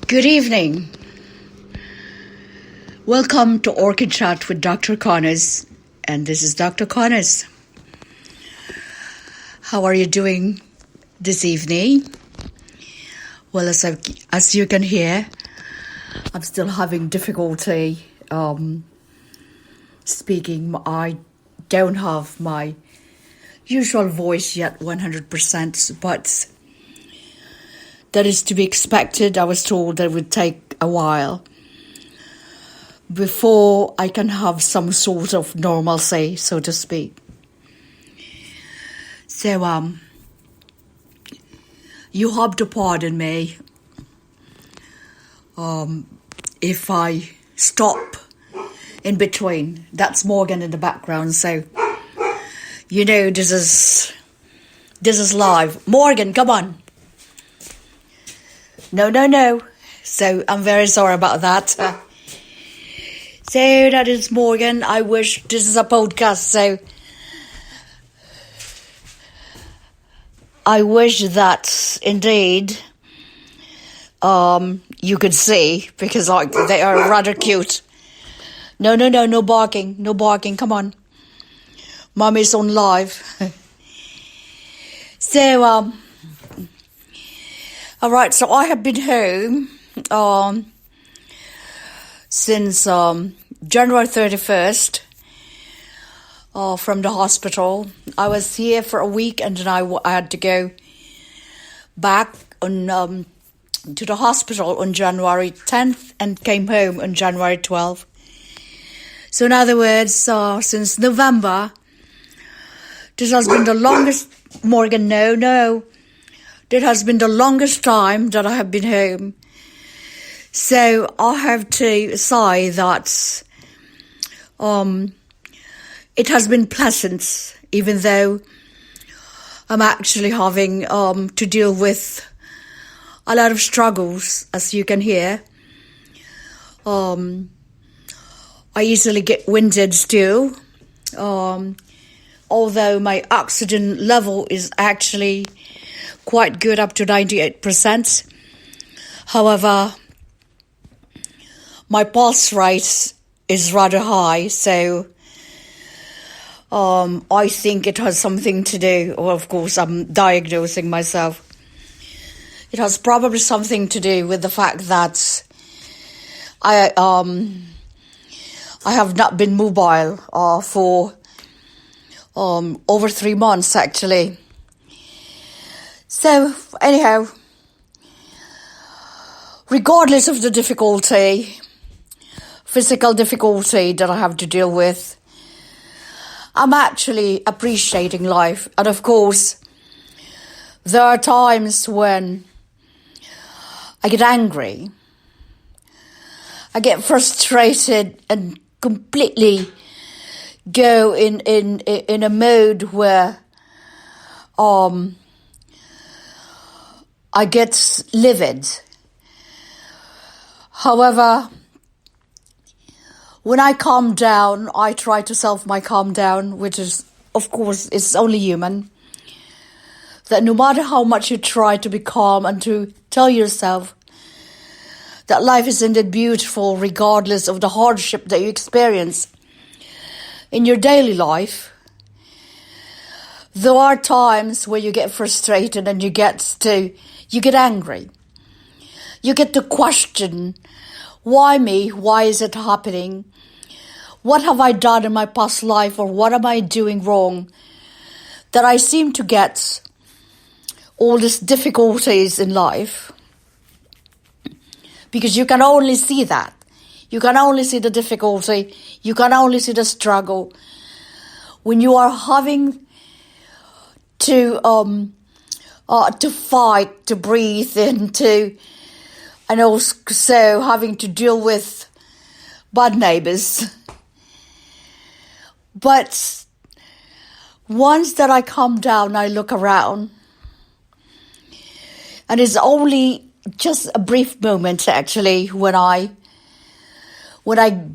Good evening. Welcome to Orchid Chat with Dr. Connors, and this is Dr. Connors. How are you doing this evening? Well, as you can hear, I'm still having difficulty speaking. I don't have my usual voice yet 100%, but that is to be expected. I was told that it would take a while before I can have some sort of normalcy, so to speak. So, you have to pardon me if I stop in between. That's Morgan in the background, so you know this is live. Morgan, come on. No. So I'm very sorry about that. So that is Morgan. I wish this is a podcast, so I wish that indeed you could see, because they are rather cute. No barking. Come on. Mommy's on live. So, all right, so I have been home since January 31st from the hospital. I was here for a week, and then I had to go back on to the hospital on January 10th and came home on January 12th. So in other words, since November, this has been the longest, Morgan, no. That has been the longest time that I have been home. So I have to say that it has been pleasant, even though I'm actually having to deal with a lot of struggles, as you can hear. I easily get winded still, although my oxygen level is actually quite good, up to 98%. However, my pulse rate is rather high, so I think it has something to do, or of course I'm diagnosing myself. It has probably something to do with the fact that I have not been mobile for over 3 months actually. So, anyhow, regardless of the difficulty, physical difficulty that I have to deal with, I'm actually appreciating life. And of course, there are times when I get angry, I get frustrated and completely go in a mode where I get livid. However, when I calm down, I try to calm down, which is, of course, it's only human. That no matter how much you try to be calm and to tell yourself that life is indeed beautiful regardless of the hardship that you experience in your daily life, there are times where you get frustrated and you get angry. You get to question, why me? Why is it happening? What have I done in my past life, or what am I doing wrong that I seem to get all these difficulties in life? Because you can only see that. You can only see the difficulty. You can only see the struggle when you are having to fight, to breathe, and also having to deal with bad neighbors. But once that I calm down, I look around, and it's only just a brief moment actually when I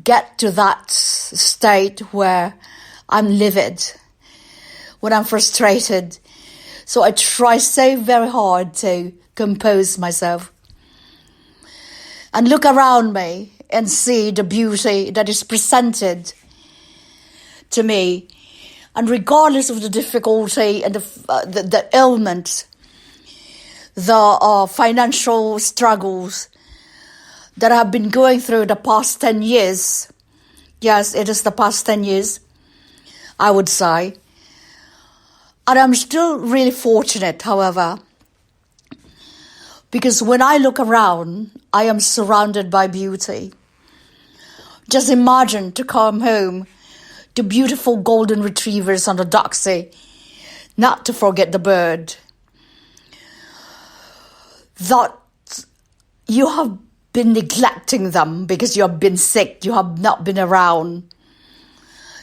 get to that state where I'm livid, when I'm frustrated. So I try so very hard to compose myself. and look around me and see the beauty that is presented to me. And regardless of the difficulty and the ailment, the financial struggles that I've been going through the past 10 years, yes, it is the past 10 years, I would say. And I'm still really fortunate, however, because when I look around, I am surrounded by beauty. Just imagine to come home to beautiful golden retrievers on the docksy, not to forget the bird, that you have been neglecting them because you have been sick, you have not been around.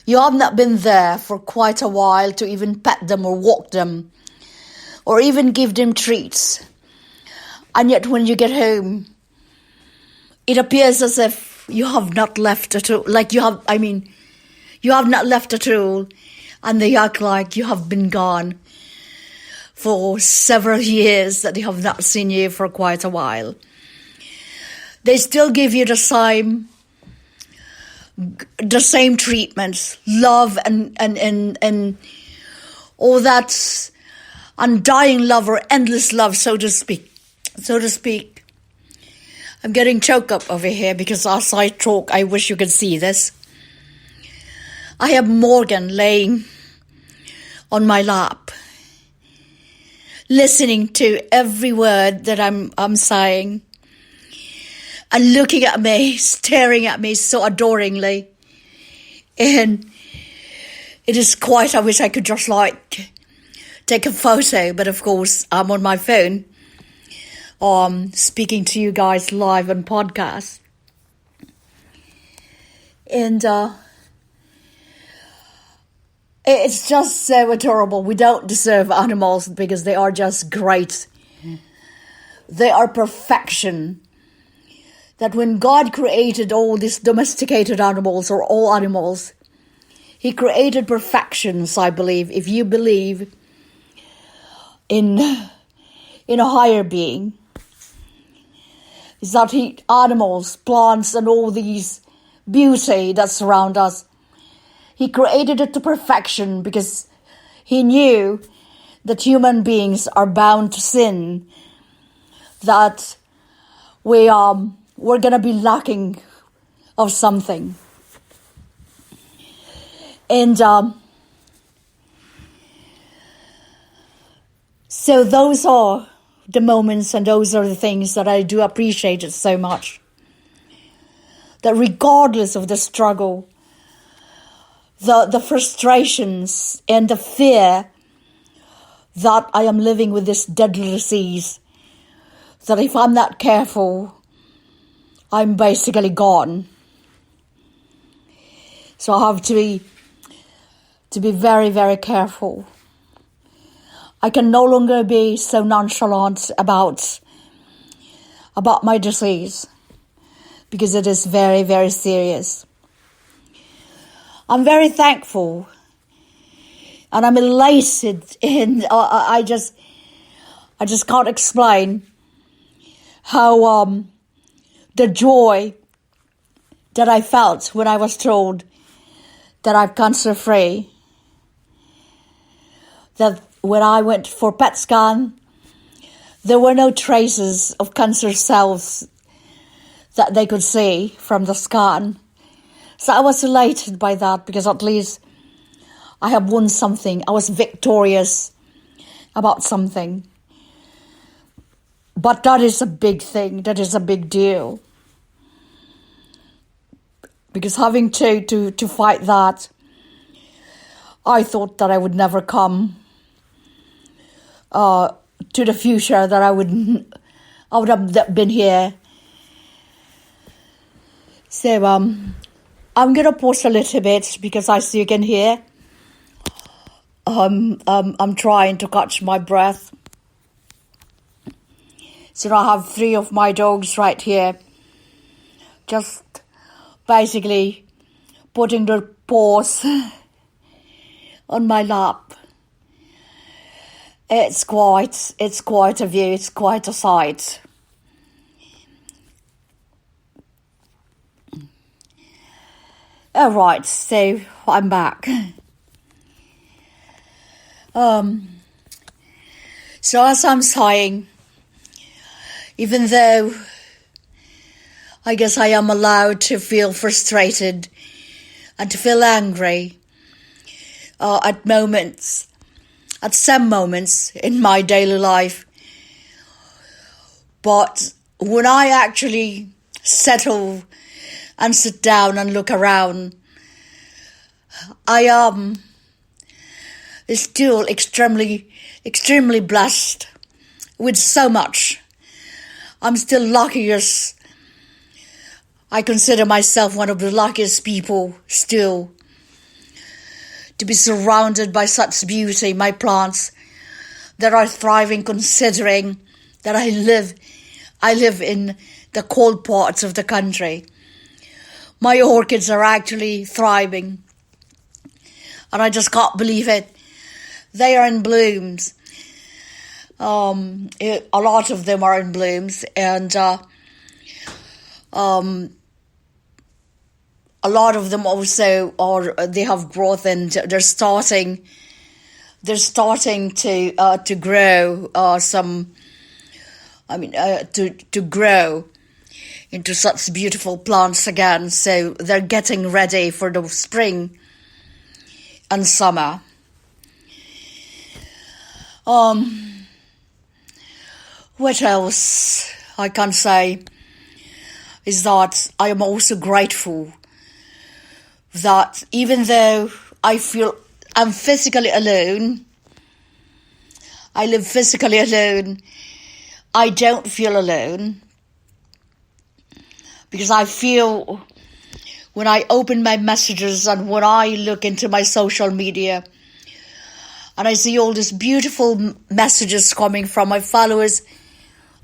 You have not been there for quite a while to even pet them or walk them or even give them treats. And yet when you get home, it appears as if you have not left at all. You have not left at all, and they act like you have been gone for several years, that they have not seen you for quite a while. They still give you the same treatments, love and all that undying love or endless love, so to speak. I'm getting choked up over here because as I talk, I wish you could see this. I have Morgan laying on my lap, listening to every word that I'm saying, and looking at me, staring at me so adoringly. And it is quite, I wish I could just take a photo, but of course I'm on my phone, speaking to you guys live on podcast. And it's just so adorable. We don't deserve animals because they are just great. They are perfection. That when God created all these domesticated animals, or all animals, He created perfections, I believe. If you believe in a higher being, is that animals, plants, and all these beauty that surround us, He created it to perfection because He knew that human beings are bound to sin, that we're going to be lacking of something. And so those are the moments and those are the things that I do appreciate it so much. That regardless of the struggle, the frustrations and the fear that I am living with this deadly disease, that if I'm not careful, I'm basically gone. So I have to be very, very careful. I can no longer be so nonchalant about my disease because it is very, very serious. I'm very thankful and I'm elated, and I just can't explain how the joy that I felt when I was told that I'm cancer free. That when I went for PET scan, there were no traces of cancer cells that they could see from the scan. So I was elated by that because at least I have won something. I was victorious about something. But that is a big thing. That is a big deal. Because having to fight that, I thought that I would never come to the future, that I would have been here. So I'm gonna pause a little bit because as you can hear, I'm trying to catch my breath. So I have 3 of my dogs right here, just basically putting their paws on my lap. It's quite a view, it's quite a sight. All right, so I'm back. So as I'm saying, even though I guess I am allowed to feel frustrated and to feel angry at some moments in my daily life, but when I actually settle and sit down and look around, I am still extremely blessed with so much. I'm still lucky as I consider myself one of the luckiest people still to be surrounded by such beauty. My plants that are thriving, considering that I live in the cold parts of the country. My orchids are actually thriving, and I just can't believe it. They are in blooms. A lot of them are in blooms, and a lot of them also they have growth, and they're starting to grow to grow into such beautiful plants again. So they're getting ready for the spring and summer. What else I can say is that I am also grateful that even though I feel I'm physically alone, I live physically alone, I don't feel alone, because I feel when I open my messages and when I look into my social media and I see all these beautiful messages coming from my followers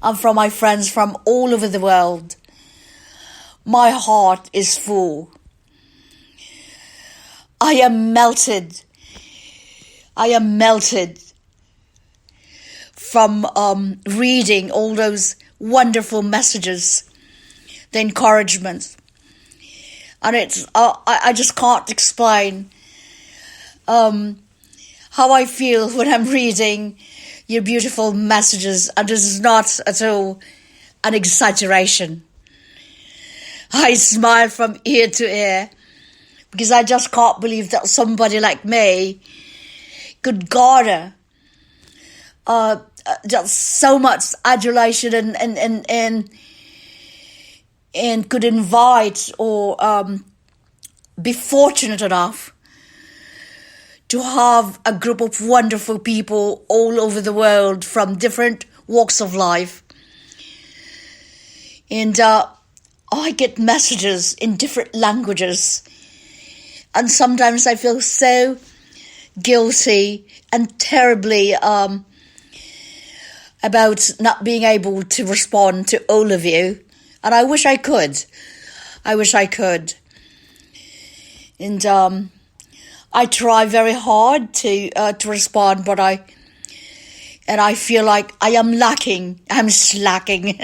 and from my friends from all over the world, my heart is full. I am melted from reading all those wonderful messages, the encouragement. And I just can't explain how I feel when I'm reading your beautiful messages, and this is not at all an exaggeration. I smile from ear to ear because I just can't believe that somebody like me could garner just so much adulation and could invite or be fortunate enough to have a group of wonderful people all over the world from different walks of life. And I get messages in different languages. And sometimes I feel so guilty and terribly about not being able to respond to all of you. And I wish I could. And I try very hard to respond, but I feel like I am lacking. I'm slacking.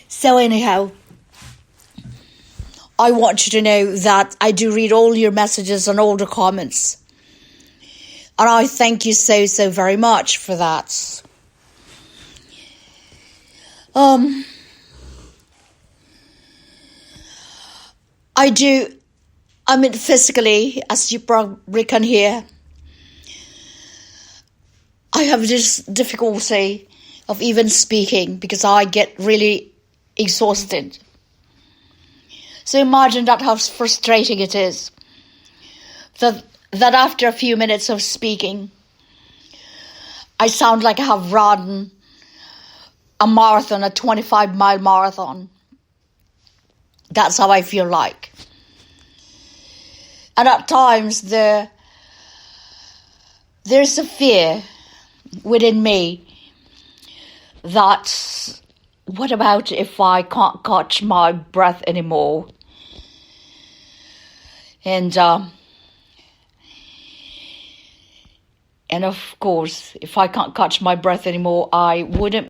So anyhow, I want you to know that I do read all your messages and all the comments. And I thank you so very much for that. Physically, as you probably can hear, I have this difficulty of even speaking because I get really exhausted. So imagine that how frustrating it is. That after a few minutes of speaking, I sound like I have run a marathon, a 25-mile marathon. That's how I feel like. And at times there's a fear within me that what about if I can't catch my breath anymore? And of course, if I can't catch my breath anymore, I wouldn't